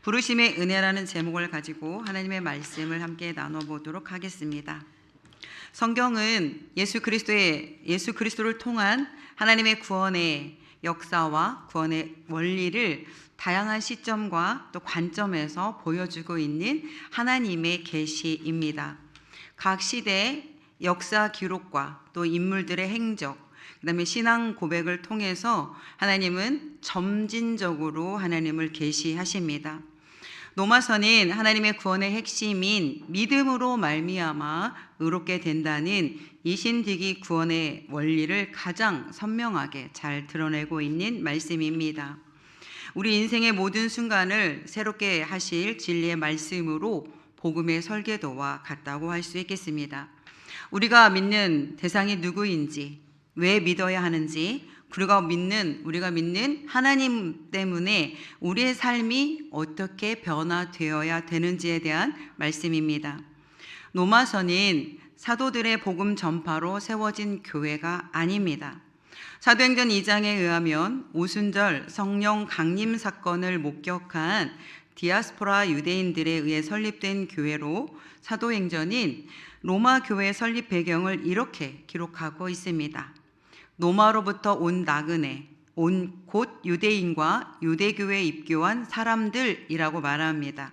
부르심의 은혜라는 제목을 가지고 하나님의 말씀을 함께 나눠보도록 하겠습니다. 성경은 예수 그리스도를 통한 하나님의 구원의 역사와 구원의 원리를 다양한 시점과 또 관점에서 보여주고 있는 하나님의 계시입니다. 각 시대 역사 기록과 또 인물들의 행적, 그다음에 신앙 고백을 통해서 하나님은 점진적으로 하나님을 계시하십니다. 로마서는 하나님의 구원의 핵심인 믿음으로 말미암아 의롭게 된다는 이신득이 구원의 원리를 가장 선명하게 잘 드러내고 있는 말씀입니다. 우리 인생의 모든 순간을 새롭게 하실 진리의 말씀으로 복음의 설계도와 같다고 할 수 있겠습니다. 우리가 믿는 대상이 누구인지, 왜 믿어야 하는지, 우리가 믿는 하나님 때문에 우리의 삶이 어떻게 변화되어야 되는지에 대한 말씀입니다. 로마서는 사도들의 복음 전파로 세워진 교회가 아닙니다. 사도행전 2장에 의하면 오순절 성령 강림 사건을 목격한 디아스포라 유대인들에 의해 설립된 교회로 사도행전인 로마 교회 설립 배경을 이렇게 기록하고 있습니다. 로마로부터 온 나그네, 곧 유대인과 유대교회에 입교한 사람들이라고 말합니다.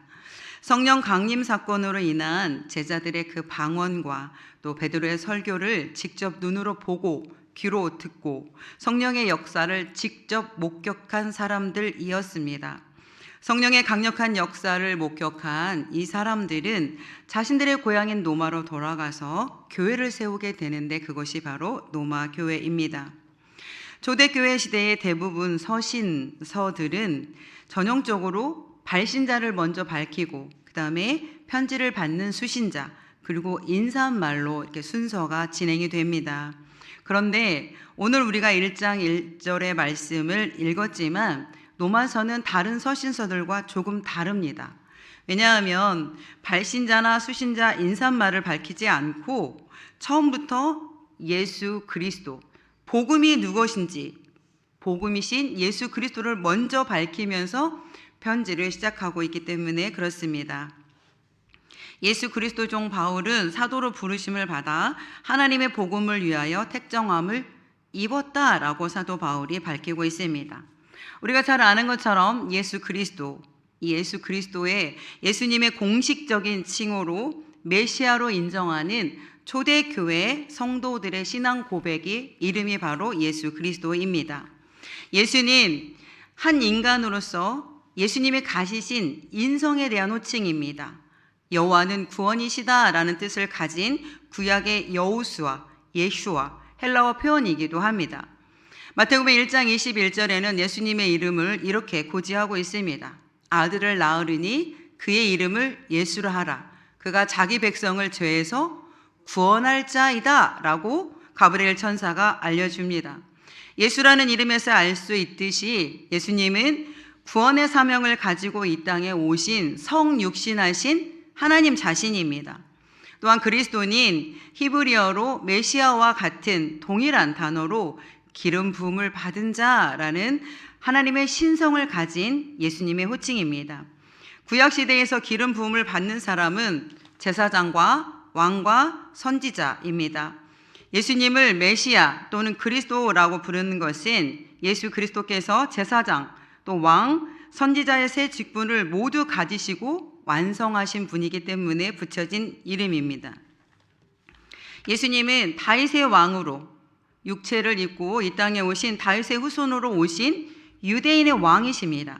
성령 강림 사건으로 인한 제자들의 그 방언과 또 베드로의 설교를 직접 눈으로 보고 귀로 듣고 성령의 역사를 직접 목격한 사람들이었습니다. 성령의 강력한 역사를 목격한 이 사람들은 자신들의 고향인 로마로 돌아가서 교회를 세우게 되는데 그것이 바로 로마 교회입니다. 초대교회 시대의 대부분 서신서들은 전형적으로 발신자를 먼저 밝히고 그 다음에 편지를 받는 수신자 그리고 인사말로 이렇게 순서가 진행이 됩니다. 그런데 오늘 우리가 1장 1절의 말씀을 읽었지만 로마서는 다른 서신서들과 조금 다릅니다. 왜냐하면 발신자나 수신자 인사말을 밝히지 않고 처음부터 예수 그리스도, 복음이 누구신지, 복음이신 예수 그리스도를 먼저 밝히면서 편지를 시작하고 있기 때문에 그렇습니다. 예수 그리스도 종 바울은 사도로 부르심을 받아 하나님의 복음을 위하여 택정함을 입었다라고 사도 바울이 밝히고 있습니다. 우리가 잘 아는 것처럼 예수 그리스도의 예수님의 공식적인 칭호로 메시아로 인정하는 초대교회 성도들의 신앙 고백이 이름이 바로 예수 그리스도입니다. 예수는 한 인간으로서 예수님의 가지신 인성에 대한 호칭입니다. 여호와는 구원이시다라는 뜻을 가진 구약의 여호수아, 예슈아, 헬라어 표현이기도 합니다. 마태복음 1장 21절에는 예수님의 이름을 이렇게 고지하고 있습니다. 아들을 낳으리니 그의 이름을 예수라 하라. 그가 자기 백성을 죄에서 구원할 자이다 라고 가브리엘 천사가 알려줍니다. 예수라는 이름에서 알 수 있듯이 예수님은 구원의 사명을 가지고 이 땅에 오신 성육신하신 하나님 자신입니다. 또한 그리스도는 히브리어로 메시아와 같은 동일한 단어로 기름 부음을 받은 자라는 하나님의 신성을 가진 예수님의 호칭입니다. 구약시대에서 기름 부음을 받는 사람은 제사장과 왕과 선지자입니다. 예수님을 메시아 또는 그리스도라고 부르는 것은 예수 그리스도께서 제사장 또 왕, 선지자의 세 직분을 모두 가지시고 완성하신 분이기 때문에 붙여진 이름입니다. 예수님은 다윗의 왕으로 육체를 입고 이 땅에 오신 다윗의 후손으로 오신 유대인의 왕이십니다.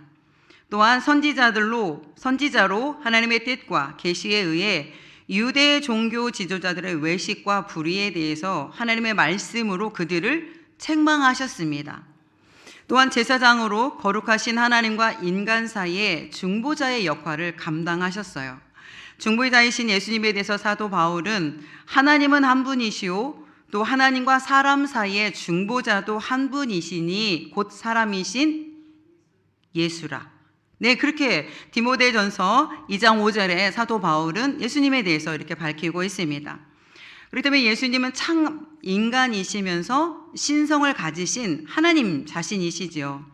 또한 선지자로 하나님의 뜻과 계시에 의해 유대 종교 지도자들의 외식과 불의에 대해서 하나님의 말씀으로 그들을 책망하셨습니다. 또한 제사장으로 거룩하신 하나님과 인간 사이의 중보자의 역할을 감당하셨어요. 중보자이신 예수님에 대해서 사도 바울은 하나님은 한 분이시오 또 하나님과 사람 사이의 중보자도 한 분이시니 곧 사람이신 예수라. 네, 그렇게 디모데전서 2장 5절에 사도 바울은 예수님에 대해서 이렇게 밝히고 있습니다. 그렇기 때문에 예수님은 참 인간이시면서 신성을 가지신 하나님 자신이시지요.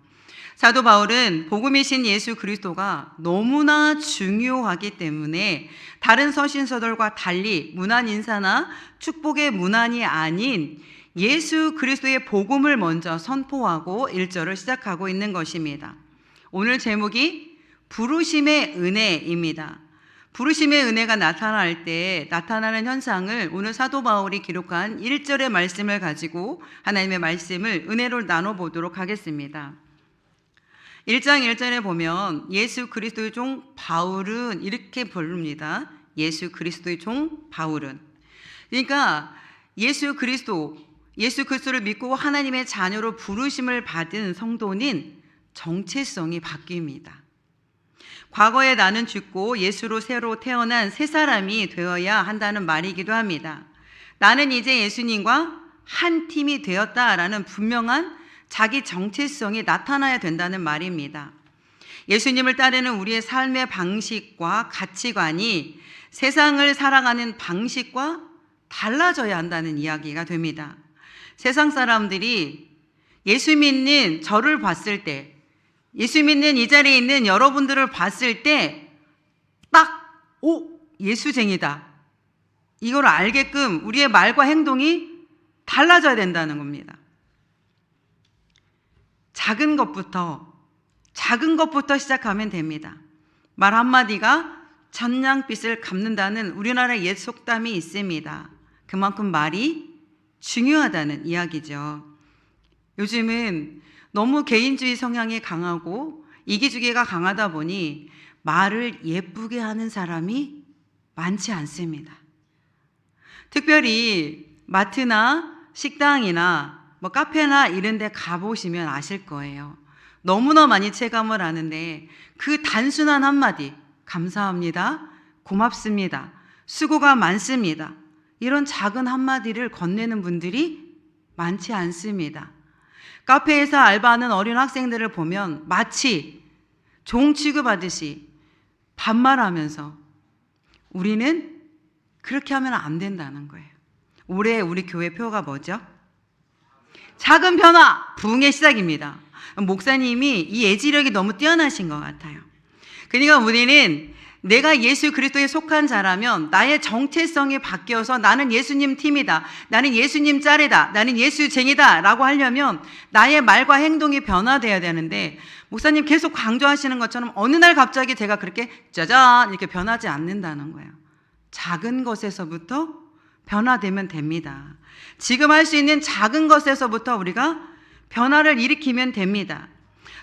사도 바울은 복음이신 예수 그리스도가 너무나 중요하기 때문에 다른 서신서들과 달리 문안 인사나 축복의 문안이 아닌 예수 그리스도의 복음을 먼저 선포하고 1절을 시작하고 있는 것입니다. 오늘 제목이 부르심의 은혜입니다. 부르심의 은혜가 나타날 때 나타나는 현상을 오늘 사도 바울이 기록한 1절의 말씀을 가지고 하나님의 말씀을 은혜로 나눠보도록 하겠습니다. 1장 1절에 보면 예수 그리스도의 종 바울은 이렇게 부릅니다. 예수 그리스도의 종 바울은. 그러니까 예수 그리스도를 믿고 하나님의 자녀로 부르심을 받은 성도는 정체성이 바뀝니다. 과거에 나는 죽고 예수로 새로 태어난 새 사람이 되어야 한다는 말이기도 합니다. 나는 이제 예수님과 한 팀이 되었다라는 분명한 자기 정체성이 나타나야 된다는 말입니다. 예수님을 따르는 우리의 삶의 방식과 가치관이 세상을 살아가는 방식과 달라져야 한다는 이야기가 됩니다. 세상 사람들이 예수 믿는 저를 봤을 때, 예수 믿는 이 자리에 있는 여러분들을 봤을 때 딱 예수쟁이다, 이걸 알게끔 우리의 말과 행동이 달라져야 된다는 겁니다. 작은 것부터 시작하면 됩니다. 말 한마디가 천냥빚을 갚는다는 우리나라의 옛 속담이 있습니다. 그만큼 말이 중요하다는 이야기죠. 요즘은 너무 개인주의 성향이 강하고 이기주의가 강하다 보니 말을 예쁘게 하는 사람이 많지 않습니다. 특별히 마트나 식당이나 카페나 이런 데 가보시면 아실 거예요. 너무나 많이 체감을 하는데 그 단순한 한마디, 감사합니다, 고맙습니다, 수고가 많습니다, 이런 작은 한마디를 건네는 분들이 많지 않습니다. 카페에서 알바하는 어린 학생들을 보면 마치 종 취급하듯이 반말하면서 우리는 그렇게 하면 안 된다는 거예요. 올해 우리 교회 표가 뭐죠? 작은 변화, 부흥의 시작입니다. 목사님이 이 예지력이 너무 뛰어나신 것 같아요. 그러니까 우리는 내가 예수 그리스도에 속한 자라면 나의 정체성이 바뀌어서 나는 예수님 팀이다, 나는 예수님 짤이다, 나는 예수쟁이다 라고 하려면 나의 말과 행동이 변화돼야 되는데, 목사님 계속 강조하시는 것처럼 어느 날 갑자기 제가 그렇게 짜잔 이렇게 변하지 않는다는 거예요. 작은 것에서부터 변화되면 됩니다. 지금 할 수 있는 작은 것에서부터 우리가 변화를 일으키면 됩니다.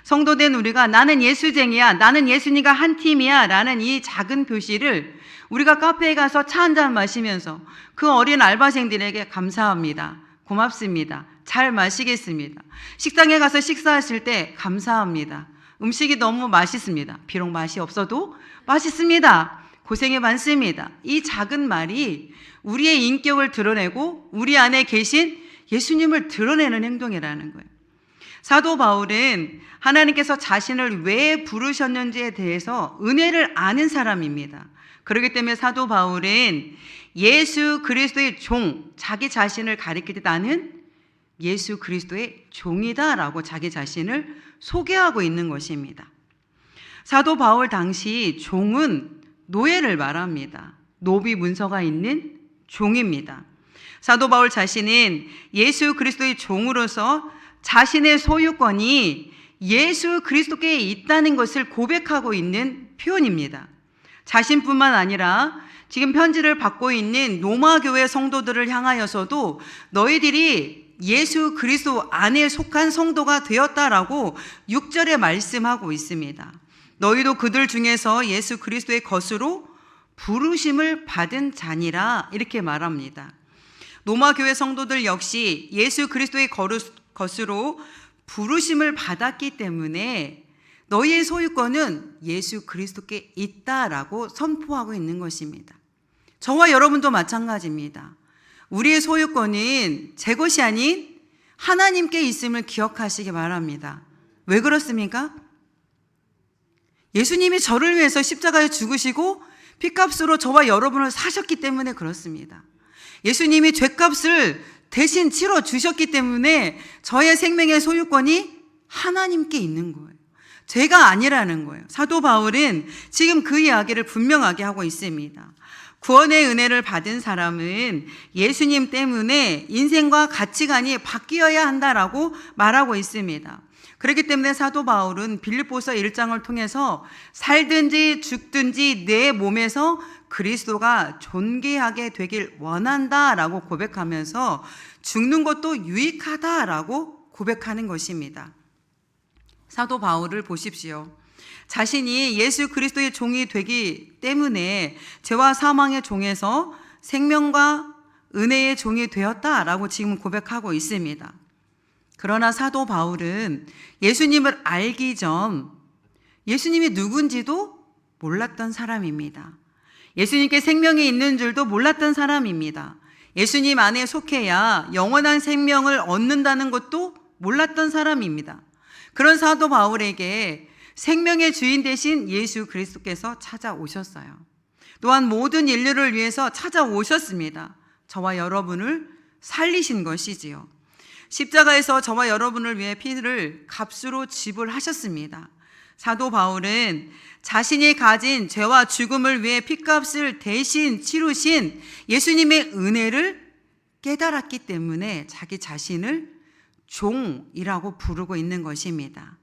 성도된 우리가 나는 예수쟁이야, 나는 예수님과 한 팀이야 라는 이 작은 표시를 우리가 카페에 가서 차 한잔 마시면서 그 어린 알바생들에게 감사합니다, 고맙습니다, 잘 마시겠습니다, 식당에 가서 식사하실 때 감사합니다, 음식이 너무 맛있습니다, 비록 맛이 없어도 맛있습니다, 고생이 많습니다, 이 작은 말이 우리의 인격을 드러내고 우리 안에 계신 예수님을 드러내는 행동이라는 거예요. 사도 바울은 하나님께서 자신을 왜 부르셨는지에 대해서 은혜를 아는 사람입니다. 그렇기 때문에 사도 바울은 예수 그리스도의 종, 자기 자신을 가리킬 때 나는 예수 그리스도의 종이다 라고 자기 자신을 소개하고 있는 것입니다. 사도 바울 당시 종은 노예를 말합니다. 노비 문서가 있는 종입니다. 사도 바울 자신은 예수 그리스도의 종으로서 자신의 소유권이 예수 그리스도께 있다는 것을 고백하고 있는 표현입니다. 자신뿐만 아니라 지금 편지를 받고 있는 로마 교회 성도들을 향하여서도 너희들이 예수 그리스도 안에 속한 성도가 되었다라고 6절에 말씀하고 있습니다. 너희도 그들 중에서 예수 그리스도의 것으로 부르심을 받은 자니라 이렇게 말합니다. 로마 교회 성도들 역시 예수 그리스도의 것으로 부르심을 받았기 때문에 너희의 소유권은 예수 그리스도께 있다라고 선포하고 있는 것입니다. 저와 여러분도 마찬가지입니다. 우리의 소유권은 제 것이 아닌 하나님께 있음을 기억하시기 바랍니다. 왜 그렇습니까? 예수님이 저를 위해서 십자가에 죽으시고 피값으로 저와 여러분을 사셨기 때문에 그렇습니다. 예수님이 죄값을 대신 치러 주셨기 때문에 저의 생명의 소유권이 하나님께 있는 거예요. 죄가 아니라는 거예요. 사도 바울은 지금 그 이야기를 분명하게 하고 있습니다. 구원의 은혜를 받은 사람은 예수님 때문에 인생과 가치관이 바뀌어야 한다라고 말하고 있습니다. 그렇기 때문에 사도 바울은 빌립보서 1장을 통해서 살든지 죽든지 내 몸에서 그리스도가 존귀하게 되길 원한다라고 고백하면서 죽는 것도 유익하다라고 고백하는 것입니다. 사도 바울을 보십시오. 자신이 예수 그리스도의 종이 되기 때문에 죄와 사망의 종에서 생명과 은혜의 종이 되었다라고 지금 고백하고 있습니다. 그러나 사도 바울은 예수님을 알기 전 예수님이 누군지도 몰랐던 사람입니다. 예수님께 생명이 있는 줄도 몰랐던 사람입니다. 예수님 안에 속해야 영원한 생명을 얻는다는 것도 몰랐던 사람입니다. 그런 사도 바울에게 생명의 주인 되신 예수 그리스도께서 찾아오셨어요. 또한 모든 인류를 위해서 찾아오셨습니다. 저와 여러분을 살리신 것이지요. 십자가에서 저와 여러분을 위해 피를 값으로 지불하셨습니다. 사도 바울은 자신이 가진 죄와 죽음을 위해 피값을 대신 치르신 예수님의 은혜를 깨달았기 때문에 자기 자신을 종이라고 부르고 있는 것입니다.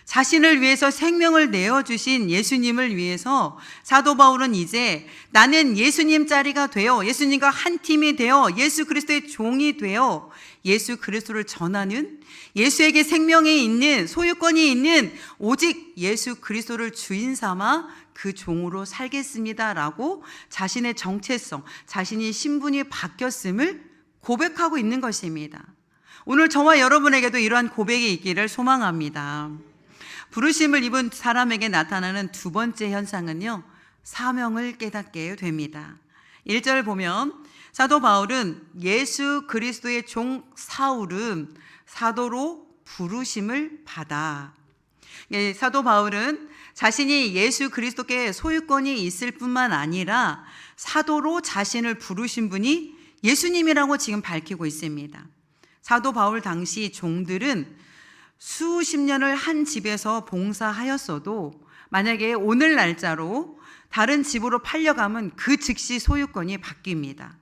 자신을 위해서 생명을 내어주신 예수님을 위해서 사도 바울은 이제 나는 예수님 자리가 되어 예수님과 한 팀이 되어 예수 그리스도의 종이 되어 예수 그리스도를 전하는, 예수에게 생명이 있는, 소유권이 있는 오직 예수 그리스도를 주인 삼아 그 종으로 살겠습니다라고 자신의 정체성, 자신의 신분이 바뀌었음을 고백하고 있는 것입니다. 오늘 저와 여러분에게도 이러한 고백이 있기를 소망합니다. 부르심을 입은 사람에게 나타나는 두 번째 현상은요, 사명을 깨닫게 됩니다. 1절 보면 사도 바울은 예수 그리스도의 종 사울은 사도로 부르심을 받아. 사도 바울은 자신이 예수 그리스도께 소유권이 있을 뿐만 아니라 사도로 자신을 부르신 분이 예수님이라고 지금 밝히고 있습니다. 사도 바울 당시 종들은 수십 년을 한 집에서 봉사하였어도 만약에 오늘 날짜로 다른 집으로 팔려가면 그 즉시 소유권이 바뀝니다.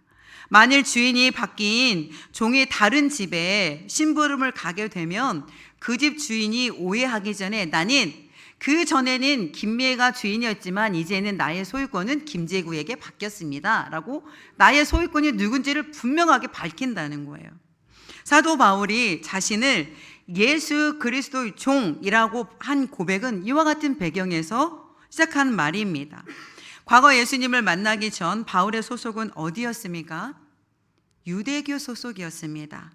만일 주인이 바뀐 종이 다른 집에 심부름을 가게 되면 그 집 주인이 오해하기 전에 나는 그 전에는 김미애가 주인이었지만 이제는 나의 소유권은 김재구에게 바뀌었습니다 라고 나의 소유권이 누군지를 분명하게 밝힌다는 거예요. 사도 바울이 자신을 예수 그리스도의 종이라고 한 고백은 이와 같은 배경에서 시작한 말입니다. 과거 예수님을 만나기 전 바울의 소속은 어디였습니까? 유대교 소속이었습니다.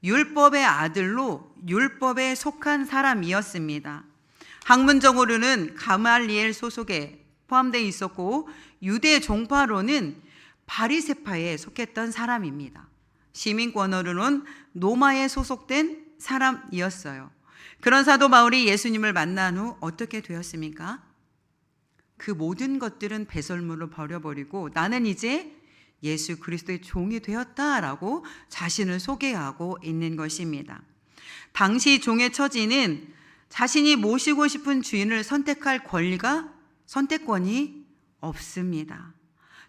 율법의 아들로 율법에 속한 사람이었습니다. 학문적으로는 가말리엘 소속에 포함되어 있었고 유대 종파로는 바리새파에 속했던 사람입니다. 시민권으로는 로마에 소속된 사람이었어요. 그런 사도 바울이 예수님을 만난 후 어떻게 되었습니까? 그 모든 것들은 배설물로 버려버리고 나는 이제 예수 그리스도의 종이 되었다라고 자신을 소개하고 있는 것입니다. 당시 종의 처지는 자신이 모시고 싶은 주인을 선택할 선택권이 없습니다.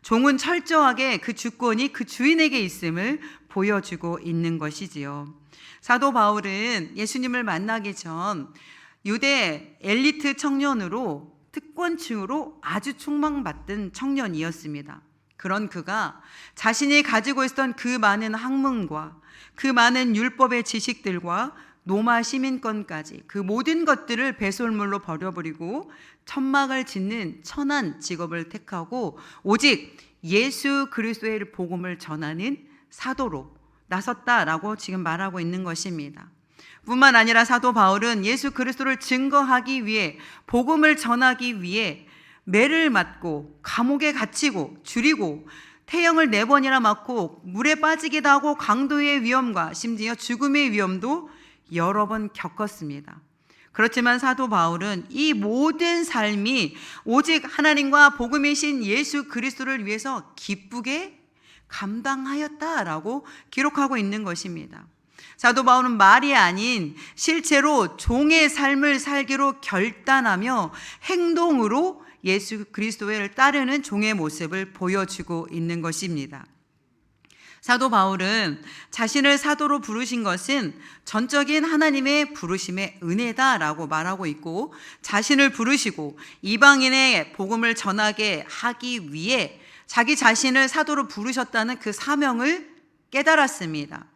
종은 철저하게 그 주권이 그 주인에게 있음을 보여주고 있는 것이지요. 사도 바울은 예수님을 만나기 전 유대 엘리트 청년으로 특권층으로 아주 촉망받던 청년이었습니다. 그런 그가 자신이 가지고 있었던 그 많은 학문과 그 많은 율법의 지식들과 로마 시민권까지 그 모든 것들을 배설물로 버려버리고 천막을 짓는 천한 직업을 택하고 오직 예수 그리스도의 복음을 전하는 사도로 나섰다라고 지금 말하고 있는 것입니다. 뿐만 아니라 사도 바울은 예수 그리스도를 증거하기 위해 복음을 전하기 위해 매를 맞고 감옥에 갇히고 줄이고 태형을 4번이나 맞고 물에 빠지기도 하고 강도의 위험과 심지어 죽음의 위험도 여러 번 겪었습니다. 그렇지만 사도 바울은 이 모든 삶이 오직 하나님과 복음이신 예수 그리스도를 위해서 기쁘게 감당하였다라고 기록하고 있는 것입니다. 사도 바울은 말이 아닌 실제로 종의 삶을 살기로 결단하며 행동으로 예수 그리스도를 따르는 종의 모습을 보여주고 있는 것입니다. 사도 바울은 자신을 사도로 부르신 것은 전적인 하나님의 부르심의 은혜다라고 말하고 있고, 자신을 부르시고 이방인의 복음을 전하게 하기 위해 자기 자신을 사도로 부르셨다는 그 사명을 깨달았습니다.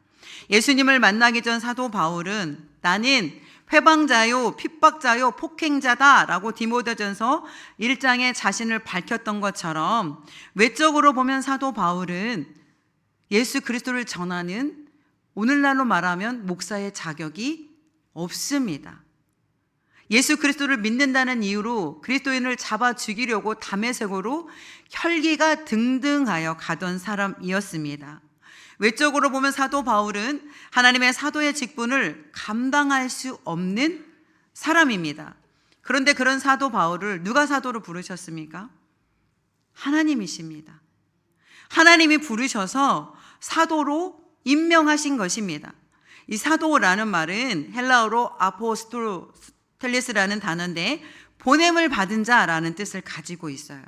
예수님을 만나기 전 사도 바울은 나는 회방자요, 핍박자요, 폭행자다라고 디모데전서 1장에 자신을 밝혔던 것처럼 외적으로 보면 사도 바울은 예수 그리스도를 전하는, 오늘날로 말하면 목사의 자격이 없습니다. 예수 그리스도를 믿는다는 이유로 그리스도인을 잡아 죽이려고 다메섹으로 혈기가 등등하여 가던 사람이었습니다. 외적으로 보면 사도 바울은 하나님의 사도의 직분을 감당할 수 없는 사람입니다. 그런데 그런 사도 바울을 누가 사도로 부르셨습니까? 하나님이십니다. 하나님이 부르셔서 사도로 임명하신 것입니다. 이 사도라는 말은 헬라어로 아포스톨텔레스라는 단어인데 보냄을 받은 자라는 뜻을 가지고 있어요.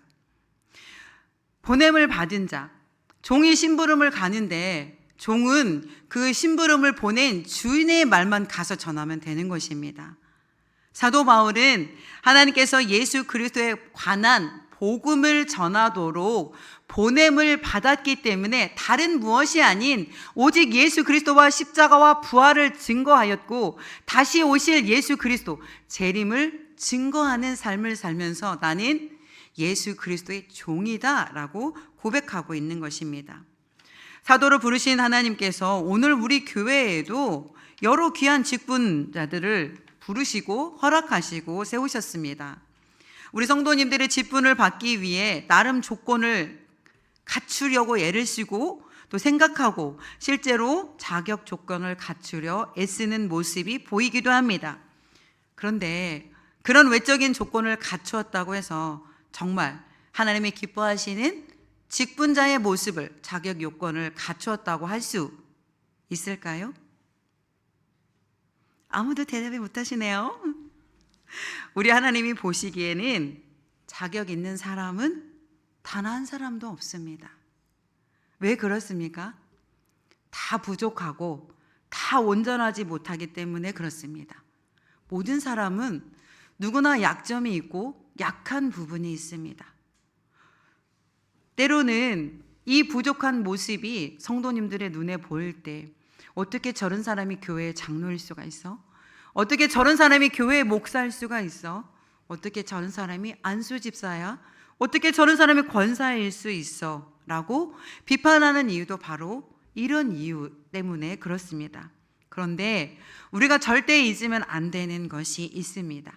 보냄을 받은 자, 종이 심부름을 가는데 종은 그 심부름을 보낸 주인의 말만 가서 전하면 되는 것입니다. 사도 바울은 하나님께서 예수 그리스도에 관한 복음을 전하도록 보냄을 받았기 때문에 다른 무엇이 아닌 오직 예수 그리스도와 십자가와 부활을 증거하였고, 다시 오실 예수 그리스도 재림을 증거하는 삶을 살면서 나는 예수 그리스도의 종이다 라고 고백하고 있는 것입니다. 사도로 부르신 하나님께서 오늘 우리 교회에도 여러 귀한 직분자들을 부르시고 허락하시고 세우셨습니다. 우리 성도님들의 직분을 받기 위해 나름 조건을 갖추려고 애를 쓰고 또 생각하고 실제로 자격 조건을 갖추려 애쓰는 모습이 보이기도 합니다. 그런데 그런 외적인 조건을 갖추었다고 해서 정말 하나님이 기뻐하시는 직분자의 모습을, 자격 요건을 갖추었다고 할 수 있을까요? 아무도 대답을 못하시네요. 우리 하나님이 보시기에는 자격 있는 사람은 단 한 사람도 없습니다. 왜 그렇습니까? 다 부족하고 다 온전하지 못하기 때문에 그렇습니다. 모든 사람은 누구나 약점이 있고 약한 부분이 있습니다. 때로는 이 부족한 모습이 성도님들의 눈에 보일 때 어떻게 저런 사람이 교회의 장로일 수가 있어? 어떻게 저런 사람이 교회의 목사일 수가 있어? 어떻게 저런 사람이 안수집사야? 어떻게 저런 사람이 권사일 수 있어? 라고 비판하는 이유도 바로 이런 이유 때문에 그렇습니다. 그런데 우리가 절대 잊으면 안 되는 것이 있습니다.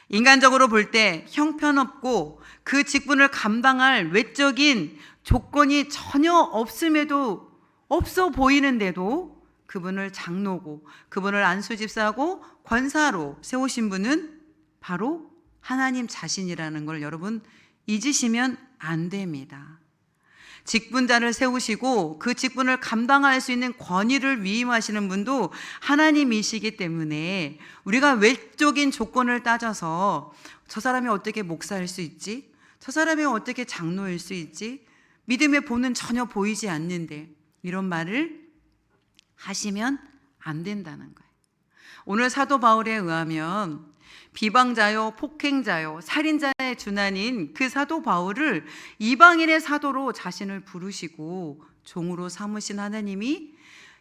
인간적으로 볼 때 형편없고 그 직분을 감당할 외적인 조건이 전혀 없음에도 없어 보이는데도 그분을 장로고 그분을 안수집사하고 권사로 세우신 분은 바로 하나님 자신이라는 걸 여러분 잊으시면 안 됩니다. 직분자를 세우시고 그 직분을 감당할 수 있는 권위를 위임하시는 분도 하나님이시기 때문에 우리가 외적인 조건을 따져서 저 사람이 어떻게 목사일 수 있지? 저 사람이 어떻게 장로일 수 있지? 믿음의 본은 전혀 보이지 않는데, 이런 말을 하시면 안 된다는 거예요. 오늘 사도 바울에 의하면 비방자요, 폭행자요, 살인자의 주난인 그 사도 바울을 이방인의 사도로 자신을 부르시고 종으로 삼으신 하나님이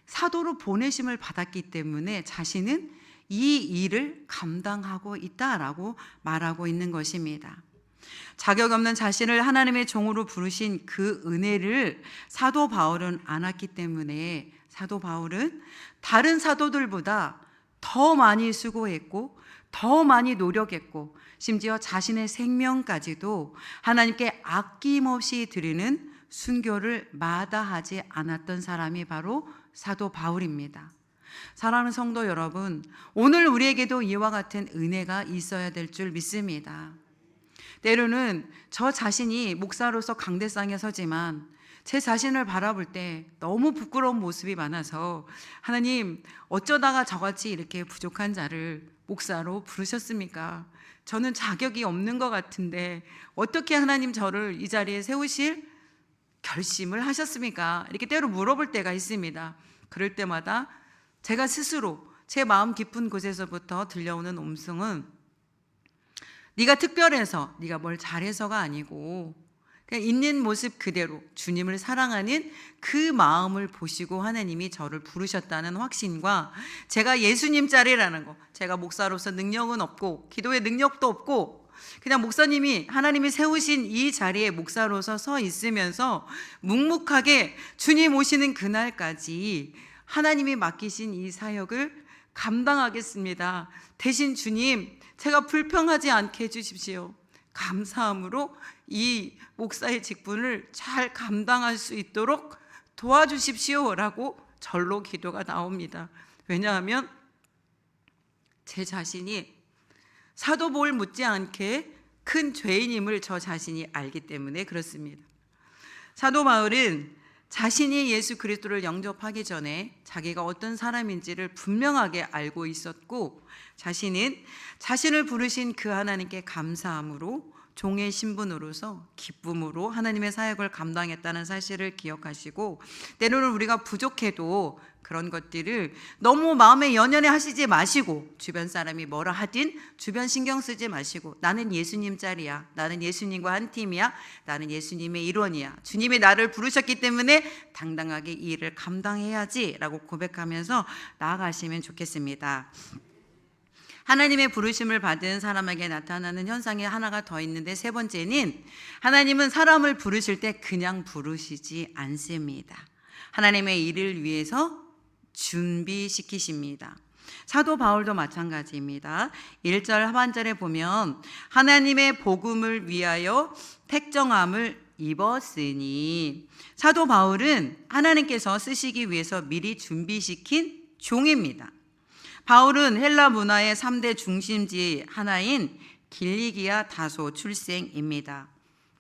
사도로 보내심을 받았기 때문에 자신은 이 일을 감당하고 있다라고 말하고 있는 것입니다. 자격 없는 자신을 하나님의 종으로 부르신 그 은혜를 사도 바울은 안았기 때문에 사도 바울은 다른 사도들보다 더 많이 수고했고 더 많이 노력했고 심지어 자신의 생명까지도 하나님께 아낌없이 드리는 순교를 마다하지 않았던 사람이 바로 사도 바울입니다. 사랑하는 성도 여러분, 오늘 우리에게도 이와 같은 은혜가 있어야 될 줄 믿습니다. 때로는 저 자신이 목사로서 강대상에 서지만 제 자신을 바라볼 때 너무 부끄러운 모습이 많아서 하나님, 어쩌다가 저같이 이렇게 부족한 자를 목사로 부르셨습니까? 저는 자격이 없는 것 같은데 어떻게 하나님 저를 이 자리에 세우실 결심을 하셨습니까? 이렇게 때로 물어볼 때가 있습니다. 그럴 때마다 제가 스스로 제 마음 깊은 곳에서부터 들려오는 음성은 네가 특별해서, 네가 뭘 잘해서가 아니고 그냥 있는 모습 그대로 주님을 사랑하는 그 마음을 보시고 하나님이 저를 부르셨다는 확신과, 제가 예수님 자리라는 거, 제가 목사로서 능력은 없고 기도의 능력도 없고 그냥 목사님이, 하나님이 세우신 이 자리에 목사로서 서 있으면서 묵묵하게 주님 오시는 그날까지 하나님이 맡기신 이 사역을 감당하겠습니다. 대신 주님, 제가 불평하지 않게 해주십시오. 감사함으로 이 목사의 직분을 잘 감당할 수 있도록 도와주십시오 라고 절로 기도가 나옵니다. 왜냐하면 제 자신이 사도 바울 못지않게 큰 죄인임을 저 자신이 알기 때문에 그렇습니다. 사도 바울은 자신이 예수 그리스도를 영접하기 전에 자기가 어떤 사람인지를 분명하게 알고 있었고, 자신은 자신을 부르신 그 하나님께 감사함으로 종의 신분으로서 기쁨으로 하나님의 사역을 감당했다는 사실을 기억하시고, 때로는 우리가 부족해도 그런 것들을 너무 마음에 연연해 하시지 마시고, 주변 사람이 뭐라 하든 주변 신경 쓰지 마시고, 나는 예수님 짤이야, 나는 예수님과 한 팀이야, 나는 예수님의 일원이야, 주님이 나를 부르셨기 때문에 당당하게 이 일을 감당해야지 라고 고백하면서 나아가시면 좋겠습니다. 하나님의 부르심을 받은 사람에게 나타나는 현상이 하나가 더 있는데, 세 번째는 하나님은 사람을 부르실 때 그냥 부르시지 않습니다. 하나님의 일을 위해서 준비시키십니다. 사도 바울도 마찬가지입니다. 1절 하반절에 보면 하나님의 복음을 위하여 택정함을 입었으니, 사도 바울은 하나님께서 쓰시기 위해서 미리 준비시킨 종입니다. 바울은 헬라 문화의 3대 중심지 하나인 길리기아 다소 출생입니다.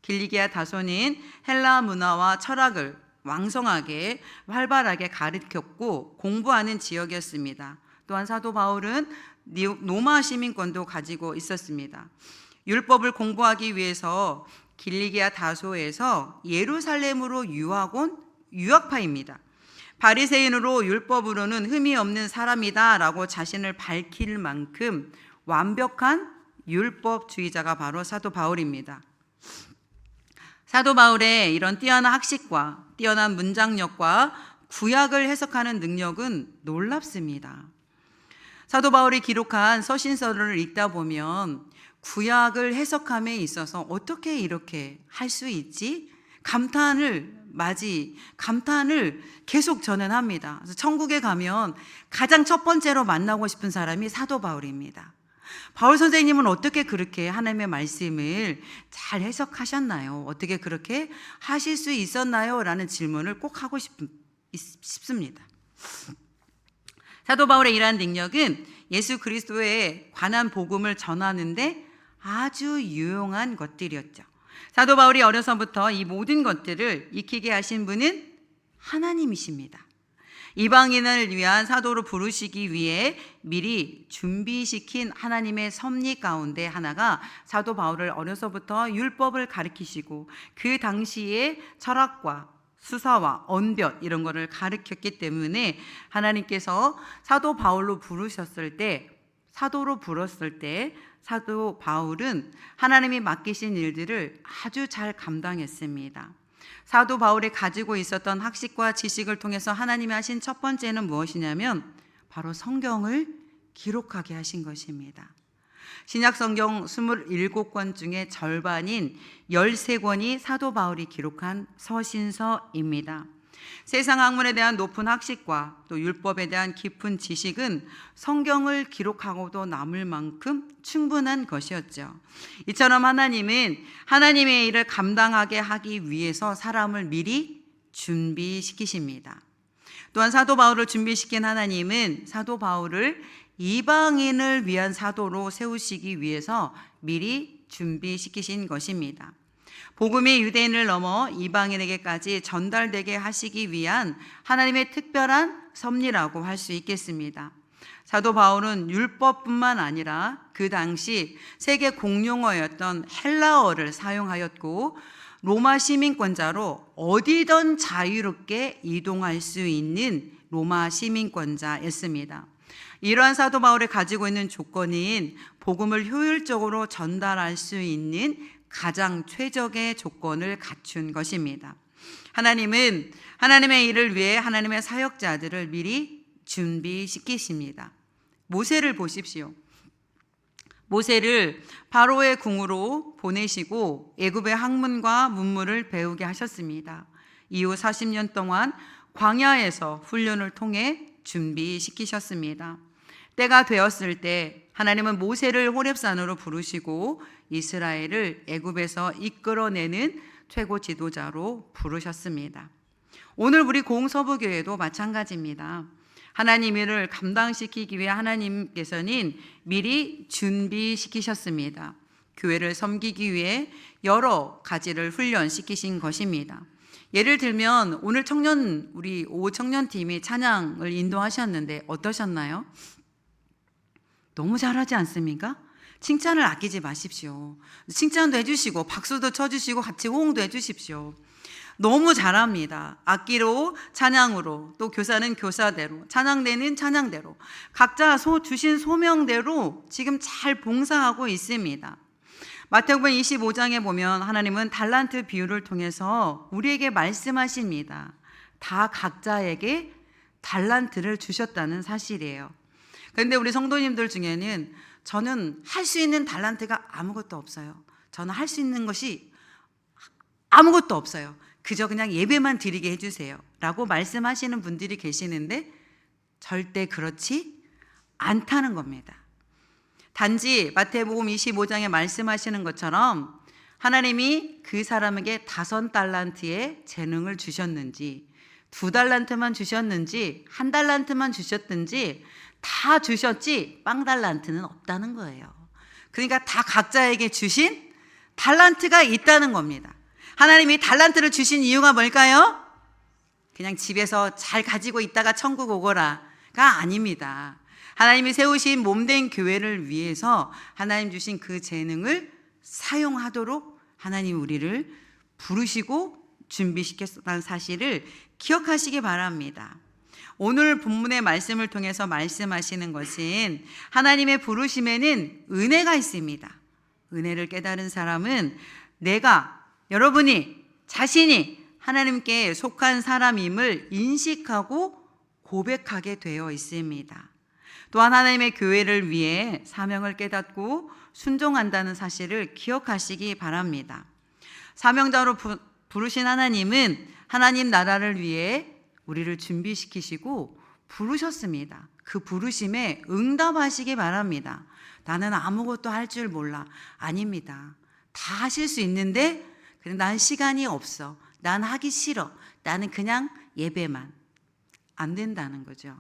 길리기아 다소는 헬라 문화와 철학을 왕성하게 활발하게 가르쳤고 공부하는 지역이었습니다. 또한 사도 바울은 로마 시민권도 가지고 있었습니다. 율법을 공부하기 위해서 길리기아 다소에서 예루살렘으로 유학 온 유학파입니다. 바리새인으로 율법으로는 흠이 없는 사람이다라고 자신을 밝힐 만큼 완벽한 율법주의자가 바로 사도 바울입니다. 사도 바울의 이런 뛰어난 학식과 뛰어난 문장력과 구약을 해석하는 능력은 놀랍습니다. 사도 바울이 기록한 서신서를 읽다 보면 구약을 해석함에 있어서 어떻게 이렇게 할 수 있지? 감탄을 계속 전환합니다. 그래서 천국에 가면 가장 첫 번째로 만나고 싶은 사람이 사도 바울입니다. 바울 선생님은 어떻게 그렇게 하나님의 말씀을 잘 해석하셨나요? 어떻게 그렇게 하실 수 있었나요? 라는 질문을 꼭 하고 싶습니다. 사도 바울의 이러한 능력은 예수 그리스도에 관한 복음을 전하는데 아주 유용한 것들이었죠. 사도 바울이 어려서부터 이 모든 것들을 익히게 하신 분은 하나님이십니다. 이방인을 위한 사도로 부르시기 위해 미리 준비시킨 하나님의 섭리 가운데 하나가 사도 바울을 어려서부터 율법을 가르치시고 그 당시에 철학과 수사와 언변 이런 거를 가르쳤기 때문에 하나님께서 사도 바울로 부르셨을 때, 사도로 불었을 때 사도 바울은 하나님이 맡기신 일들을 아주 잘 감당했습니다. 사도 바울이 가지고 있었던 학식과 지식을 통해서 하나님이 하신 첫 번째는 무엇이냐면 바로 성경을 기록하게 하신 것입니다. 신약 성경 27권 중에 절반인 13권이 사도 바울이 기록한 서신서입니다. 세상 학문에 대한 높은 학식과 또 율법에 대한 깊은 지식은 성경을 기록하고도 남을 만큼 충분한 것이었죠. 이처럼 하나님은 하나님의 일을 감당하게 하기 위해서 사람을 미리 준비시키십니다. 또한 사도 바울을 준비시킨 하나님은 사도 바울을 이방인을 위한 사도로 세우시기 위해서 미리 준비시키신 것입니다. 복음이 유대인을 넘어 이방인에게까지 전달되게 하시기 위한 하나님의 특별한 섭리라고 할 수 있겠습니다. 사도 바울은 율법뿐만 아니라 그 당시 세계 공용어였던 헬라어를 사용하였고 로마 시민권자로 어디든 자유롭게 이동할 수 있는 로마 시민권자였습니다. 이러한 사도 바울이 가지고 있는 조건인 복음을 효율적으로 전달할 수 있는 가장 최적의 조건을 갖춘 것입니다. 하나님은 하나님의 일을 위해 하나님의 사역자들을 미리 준비시키십니다. 모세를 보십시오. 모세를 바로의 궁으로 보내시고 애굽의 학문과 문물을 배우게 하셨습니다. 이후 40년 동안 광야에서 훈련을 통해 준비시키셨습니다. 때가 되었을 때 하나님은 모세를 호렙산으로 부르시고 이스라엘을 애굽에서 이끌어내는 최고 지도자로 부르셨습니다. 오늘 우리 공서부교회도 마찬가지입니다. 하나님 일을 감당시키기 위해 하나님께서는 미리 준비시키셨습니다. 교회를 섬기기 위해 여러 가지를 훈련시키신 것입니다. 예를 들면 오늘 우리 오후 청년팀이 찬양을 인도하셨는데 어떠셨나요? 너무 잘하지 않습니까? 칭찬을 아끼지 마십시오. 칭찬도 해주시고 박수도 쳐주시고 같이 호응도 해주십시오. 너무 잘합니다. 악기로 찬양으로, 또 교사는 교사대로, 찬양대는 찬양대로 각자 주신 소명대로 지금 잘 봉사하고 있습니다. 마태복음 25장에 보면 하나님은 달란트 비유를 통해서 우리에게 말씀하십니다. 다 각자에게 달란트를 주셨다는 사실이에요. 그런데 우리 성도님들 중에는 저는 할 수 있는 달란트가 아무것도 없어요. 저는 할 수 있는 것이 아무것도 없어요. 그저 그냥 예배만 드리게 해주세요 라고 말씀하시는 분들이 계시는데 절대 그렇지 않다는 겁니다. 단지 마태복음 25장에 말씀하시는 것처럼 하나님이 그 사람에게 5달란트의 재능을 주셨는지 2달란트만 주셨는지 1달란트만 주셨든지 다 주셨지 빵달란트는 없다는 거예요. 그러니까 다 각자에게 주신 달란트가 있다는 겁니다. 하나님이 달란트를 주신 이유가 뭘까요? 그냥 집에서 잘 가지고 있다가 천국 오거라가 아닙니다. 하나님이 세우신 몸된 교회를 위해서 하나님 주신 그 재능을 사용하도록 하나님 우리를 부르시고 준비시켰다는 사실을 기억하시기 바랍니다. 오늘 본문의 말씀을 통해서 말씀하시는 것은 하나님의 부르심에는 은혜가 있습니다. 은혜를 깨달은 사람은 여러분이 자신이 하나님께 속한 사람임을 인식하고 고백하게 되어 있습니다. 또한 하나님의 교회를 위해 사명을 깨닫고 순종한다는 사실을 기억하시기 바랍니다. 사명자로 부르신 하나님은 하나님 나라를 위해 우리를 준비시키시고 부르셨습니다. 그 부르심에 응답하시기 바랍니다. 나는 아무것도 할 줄 몰라. 아닙니다. 다 하실 수 있는데 난 시간이 없어. 난 하기 싫어. 나는 그냥 예배만. 안 된다는 거죠.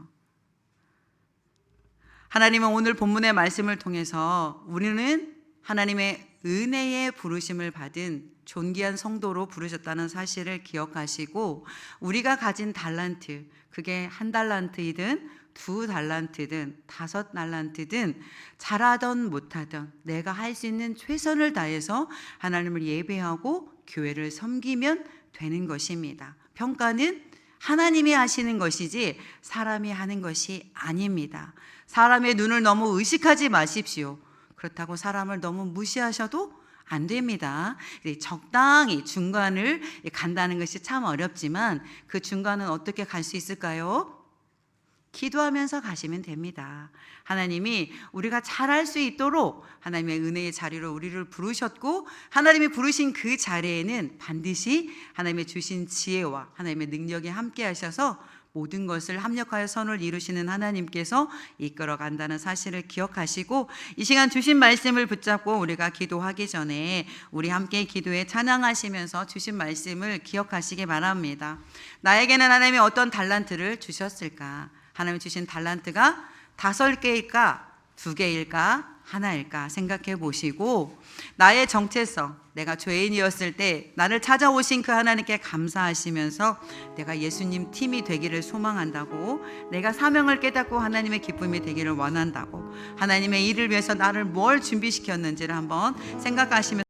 하나님은 오늘 본문의 말씀을 통해서 우리는 하나님의 은혜의 부르심을 받은 존귀한 성도로 부르셨다는 사실을 기억하시고 우리가 가진 달란트, 그게 1달란트이든 2달란트든 5달란트든 잘하던 못하던 내가 할 수 있는 최선을 다해서 하나님을 예배하고 교회를 섬기면 되는 것입니다. 평가는 하나님이 하시는 것이지 사람이 하는 것이 아닙니다. 사람의 눈을 너무 의식하지 마십시오. 그렇다고 사람을 너무 무시하셔도 안 됩니다. 적당히 중간을 간다는 것이 참 어렵지만 그 중간은 어떻게 갈 수 있을까요? 기도하면서 가시면 됩니다. 하나님이 우리가 잘할 수 있도록 하나님의 은혜의 자리로 우리를 부르셨고 하나님이 부르신 그 자리에는 반드시 하나님의 주신 지혜와 하나님의 능력이 함께 하셔서 모든 것을 합력하여 선을 이루시는 하나님께서 이끌어 간다는 사실을 기억하시고 이 시간 주신 말씀을 붙잡고 우리가 기도하기 전에 우리 함께 기도에 찬양하시면서 주신 말씀을 기억하시기 바랍니다. 나에게는 하나님이 어떤 달란트를 주셨을까? 하나님이 주신 달란트가 5개일까? 2개일까? 하나일까 생각해 보시고, 나의 정체성, 내가 죄인이었을 때 나를 찾아오신 그 하나님께 감사하시면서 내가 예수님 팀이 되기를 소망한다고, 내가 사명을 깨닫고 하나님의 기쁨이 되기를 원한다고, 하나님의 일을 위해서 나를 뭘 준비시켰는지를 한번 생각하시면서